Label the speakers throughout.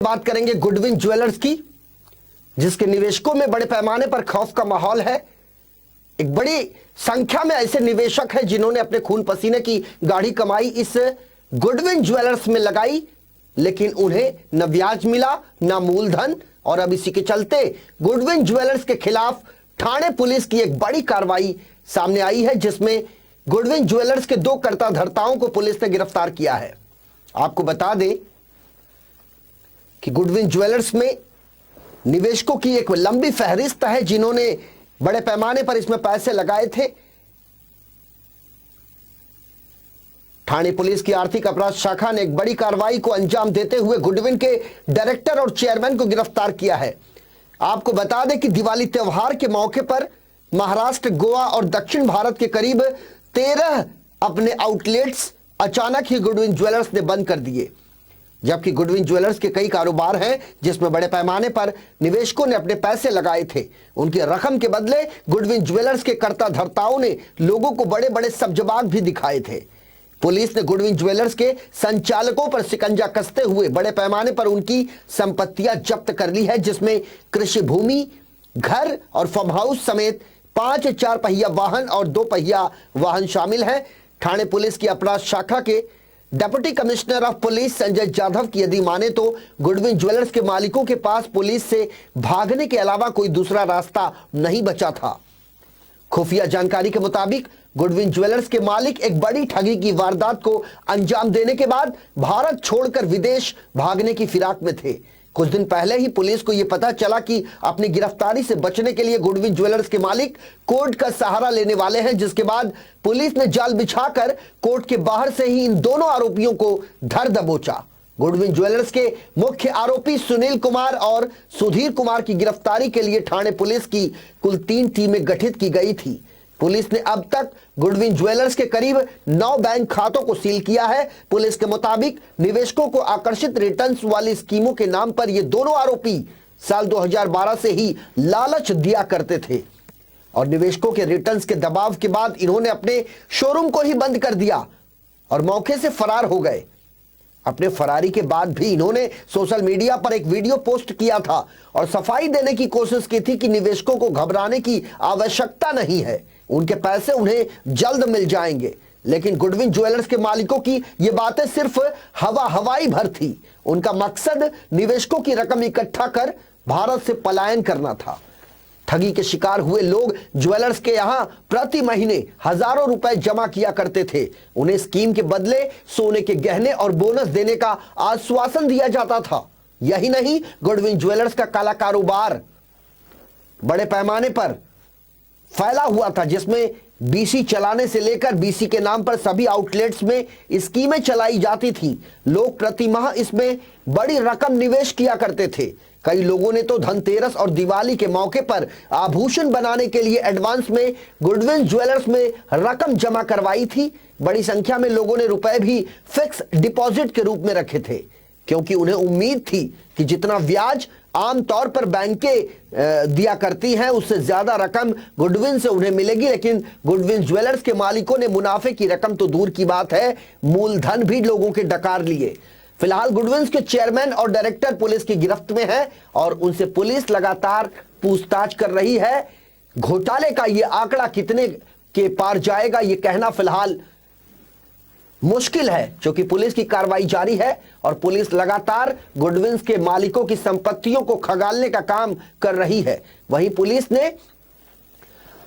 Speaker 1: बात करेंगे Goodwin jewellers की, जिसके निवेशकों में बड़े पैमाने पर खौफ का माहौल है। एक बड़ी संख्या में ऐसे निवेशक हैं जिन्होंने अपने खून पसीने की गाढ़ी कमाई इस गुडविन ज्वेलर्स में लगाई, लेकिन उन्हें न ब्याज मिला न मूलधन। और अब इसी के चलते गुडविन ज्वेलर्स के खिलाफ ठाणे पुलिस की एक बड़ी कार्रवाई सामने आई है, जिसमें गुडविन ज्वेलर्स के 2 कर्ताधर्ताओं को पुलिस ने गिरफ्तार किया है। आपको बता दें कि गुडविन ज्वेलर्स में निवेशकों की एक लंबी फहरिस्त है जिन्होंने बड़े पैमाने पर इसमें पैसे लगाए थे। ठाणे पुलिस की आर्थिक अपराध शाखा ने एक बड़ी कार्रवाई को अंजाम देते हुए गुडविन के डायरेक्टर और चेयरमैन को गिरफ्तार किया है। आपको बता दें कि दिवाली त्योहार के मौके पर महाराष्ट्र, गोवा और दक्षिण भारत के करीब 13 अपने आउटलेट्स अचानक ही गुडविन ज्वेलर्स ने बंद कर दिए, जबकि गुडविन ज्वेलर्स के कई कारोबार हैं जिसमें बड़े पैमाने पर निवेशकों ने अपने पैसे लगाए थे। उनकी रकम के बदले गुडविन ज्वेलर्स के कर्ताधर्ताओं ने लोगों को बड़े बड़े सब्जबाग भी दिखाए थे। पुलिस ने गुडविन ज्वेलर्स के संचालकों पर शिकंजा कसते हुए बड़े पैमाने पर उनकी संपत्तियां जब्त कर ली है, जिसमें कृषि भूमि, घर और फार्म हाउस समेत 5 4 पहिया वाहन और 2 पहिया वाहन शामिल हैं। ठाणे पुलिस की अपराध शाखा के deputy commissioner of police Sanjay Jadhav की यदि माने तो गुडविन ज्वेलर्स के मालिकों के पास पुलिस से भागने के अलावा कोई दूसरा रास्ता नहीं बचा था। खुफिया जानकारी के मुताबिक गुडविन ज्वेलर्स के मालिक एक बड़ी ठगी की वारदात को अंजाम देने के बाद भारत छोड़कर विदेश भागने की फिराक में थे। कुछ दिन पहले ही पुलिस को यह पता चला कि अपनी गिरफ्तारी से बचने के लिए गुडविन ज्वेलर्स के मालिक कोर्ट का सहारा लेने वाले हैं, जिसके बाद पुलिस ने जाल बिछाकर कोर्ट के बाहर से ही इन दोनों आरोपियों को धर दबोचा। गुडविन ज्वेलर्स के मुख्य आरोपी सुनील कुमार और सुधीर कुमार की गिरफ्तारी के लिए ठाणे पुलिस की कुल 3 टीमें गठित की गई थी। पुलिस ने अब तक गुडविन ज्वेलर्स के करीब 9 बैंक खातों को सील किया है। पुलिस के मुताबिक निवेशकों को आकर्षित रिटर्न्स वाली स्कीमों के नाम पर ये दोनों आरोपी साल 2012 से ही लालच दिया करते थे और निवेशकों के रिटर्न्स के दबाव के बाद इन्होंने अपने शोरूम को ही बंद कर दिया और मौके से फरार हो गए। अपने फरारी के बाद भी इन्होंने सोशल मीडिया पर एक वीडियो पोस्ट किया था और सफाई देने की कोशिश की थी कि निवेशकों को घबराने की आवश्यकता नहीं है, उनके पैसे उन्हें जल्द मिल जाएंगे। लेकिन गुडविन ज्वेलर्स के मालिकों की ये बातें सिर्फ हवाई भर थी। उनका मकसद निवेशकों की रकम इकट्ठा कर भारत से पलायन करना था। ठगी के शिकार हुए लोग ज्वेलर्स के यहां प्रति महीने हजारों रुपए जमा किया करते थे। उन्हें स्कीम के बदले सोने के गहने और बोनस देने का आश्वासन दिया जाता था। यही नहीं, गुडविन ज्वेलर्स का काला कारोबार बड़े पैमाने पर फैला हुआ था, जिसमें बीसी चलाने से लेकर बीसी के नाम पर सभी आउटलेट्स में स्कीमें चलाई जाती थी। लोग प्रति माह इसमें बड़ी रकम निवेश किया करते थे। कई लोगों ने तो धनतेरस और दिवाली के मौके पर आभूषण बनाने के लिए एडवांस में गुडविन ज्वेलर्स में रकम जमा करवाई थी। बड़ी संख्या में लोगों ने रुपए भी फिक्स डिपॉजिट के रूप में रखे थे, क्योंकि उन्हें उम्मीद थी कि जितना ब्याज आमतौर पर बैंकें दिया करती हैं उससे ज्यादा रकम गुडविन से उन्हें मिलेगी। लेकिन गुडविन ज्वेलर्स के मालिकों ने मुनाफे की रकम तो दूर की बात है, मूलधन भी लोगों के डकार लिए। फिलहाल गुडविन के चेयरमैन और डायरेक्टर पुलिस की गिरफ्त में है और उनसे पुलिस लगातार पूछताछ कर रही है। घोटाले का ये आंकड़ा कितने के पार जाएगा ये कहना फिलहाल मुश्किल है, क्योंकि पुलिस की कार्रवाई जारी है और पुलिस लगातार गुडविन के मालिकों की संपत्तियों को खंगालने का काम कर रही है। वहीं पुलिस ने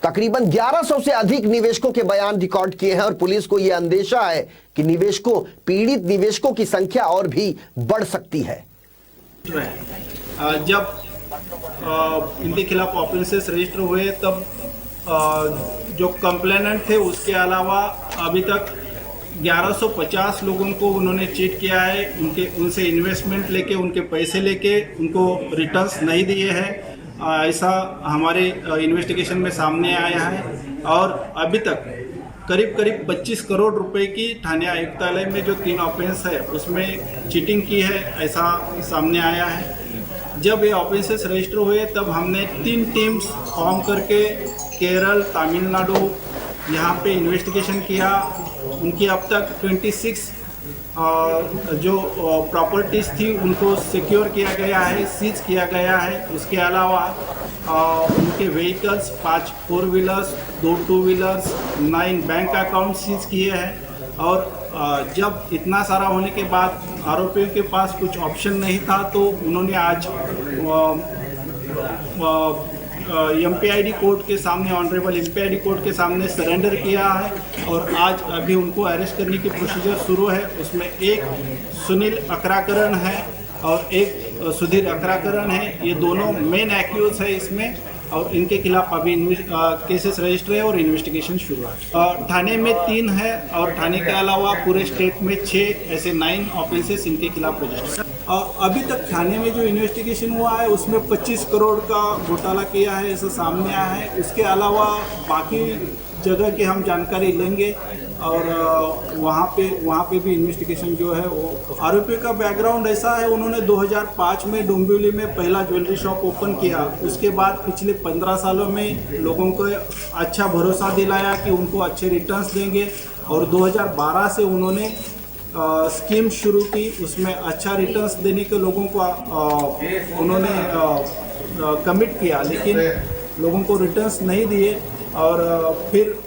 Speaker 1: तकरीबन 1100 से अधिक निवेशकों के बयान रिकॉर्ड किए हैं और पुलिस को यह अंदेशा है कि पीड़ित निवेशकों की संख्या और भी बढ़ सकती है।
Speaker 2: जब इनके खिलाफ ऑफेंसेस रजिस्टर हुए तब जो कंप्लेनेंट थे उसके अलावा अभी तक 1150 लोगों को उन्होंने चीट किया है। उनसे इन्वेस्टमेंट लेके, उनके पैसे लेके उनको रिटर्न्स नहीं दिए हैं। ऐसा हमारे इन्वेस्टिगेशन में सामने आया है और अभी तक करीब 25 करोड़ रुपए की ठाणे आयुक्तालय में जो 3 ऑफेंस है उसमें चीटिंग की है, ऐसा सामने आया है। जब ये ऑफेंसेस रजिस्टर हुए तब हमने 3 टीम्स फॉर्म करके केरल, तमिलनाडु यहाँ पे इन्वेस्टिगेशन किया। उनकी अब तक 26 जो प्रॉपर्टीज़ थी उनको सिक्योर किया गया है, सीज किया गया है। उसके अलावा उनके vehicles 5 4 wheelers, 2 2 wheelers, 9 bank account seize किए हैं। और जब इतना सारा होने के बाद आरोपियों के पास कुछ ऑप्शन नहीं था, तो उन्होंने आज एमपीआईडी कोर्ट के सामने, ऑनरेबल एमपीआईडी कोर्ट के सामने सरेंडर किया है। और आज अभी उनको अरेस्ट करने की प्रोसीजर शुरू है। उसमें एक सुनील अकराकरण है और एक सुधीर अकराकरण है। ये दोनों मेन एक्यूज है इसमें, और इनके खिलाफ अभी केसेस रजिस्टर है और इन्वेस्टिगेशन शुरू है। थाने में 3 है और थाने के अलावा पूरे स्टेट में 6 ऐसे 9 ऑफेंसेस इनके खिलाफ रजिस्टर है। अभी तक थाने में जो इन्वेस्टिगेशन हुआ है उसमें 25 करोड़ का घोटाला किया है, ऐसा सामने आया है। उसके अलावा बाकी जगह की हम जानकारी लेंगे और वहाँ पे भी इन्वेस्टिगेशन जो है वो। आरोपी का बैकग्राउंड ऐसा है, उन्होंने 2005 में डोंबिवली में पहला ज्वेलरी शॉप ओपन किया। उसके बाद पिछले 15 सालों में लोगों को अच्छा भरोसा दिलाया कि उनको अच्छे रिटर्न्स देंगे, और 2012 से उन्होंने स्कीम शुरू की। उसमें अच्छा रिटर्न्स देने के लोगों को उन्होंने कमिट किया, लेकिन लोगों को रिटर्न्स नहीं दिए। और फिर